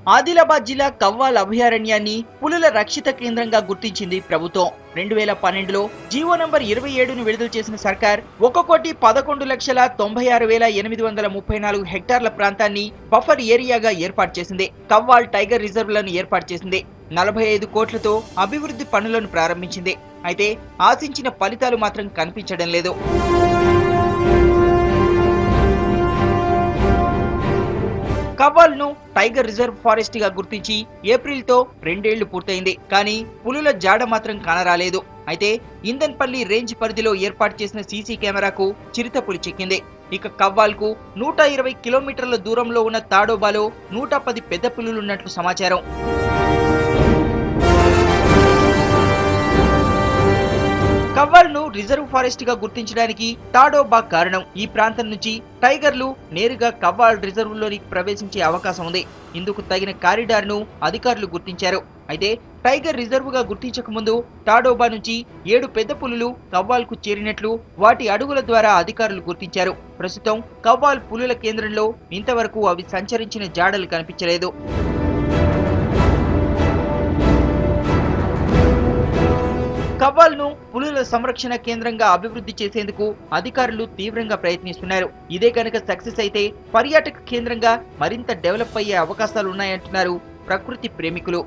ఆదిలాబాద్ జిల్లా కవ్వాల్ అభయారణ్యాన్ని పులుల రక్షిత కేంద్రంగా గుర్తించింది ప్రభుత్వం. 2012లో జీవో నంబర్ 27ను విడుదల చేసిన సర్కార్ 1,11,96,834 హెక్టార్ల ప్రాంతాన్ని బఫర్ ఏరియాగా ఏర్పాటు చేసింది. కవ్వాల్ టైగర్ రిజర్వ్లను ఏర్పాటు చేసింది. 45 కోట్లతో అభివృద్ధి పనులను ప్రారంభించింది. అయితే ఆశించిన ఫలితాలు మాత్రం కనిపించడం లేదు. కవ్వాల్ ను టైగర్ రిజర్వ్ ఫారెస్ట్ గా గుర్తించి ఏప్రిల్ తో 2 ఏళ్లు పూర్తయింది. కానీ పులుల జాడ మాత్రం కానరాలేదు. అయితే ఇందన్పల్లి రేంజ్ పరిధిలో ఏర్పాటు చేసిన సీసీ కెమెరాకు చిరుతపులి చిక్కింది. ఇక కవ్వాల్ కు 120 కిలోమీటర్ల దూరంలో ఉన్న తాడోబాలో 110 పెద్ద పులులున్నట్లు సమాచారం. కవ్వాల్ ను రిజర్వ్ ఫారెస్ట్ గా గుర్తించడానికి తాడోబా కారణం. ఈ ప్రాంతం నుంచి టైగర్లు నేరుగా కవ్వాల్ రిజర్వ్ లోనికి ప్రవేశించే అవకాశం ఉంది. ఇందుకు తగిన కారిడార్ ను అధికారులు గుర్తించారు. అయితే టైగర్ రిజర్వ్ గా గుర్తించక ముందు తాడోబా నుంచి 7 పెద్ద పులులు కవ్వాల్ కు చేరినట్లు వాటి అడుగుల ద్వారా అధికారులు గుర్తించారు. ప్రస్తుతం కవ్వాల్ పులుల కేంద్రంలో ఇంతవరకు అవి సంచరించిన జాడలు కనిపించలేదు. కవ్వాల్ ను పులుల సంరక్షణ కేంద్రంగా అభివృద్ధి చేసేందుకు అధికారులు తీవ్రంగా ప్రయత్నిస్తున్నారు. ఇదే కనుక సక్సెస్ అయితే పర్యాటక కేంద్రంగా మరింత డెవలప్ అయ్యే అవకాశాలు ఉన్నాయంటున్నారు ప్రకృతి ప్రేమికులు.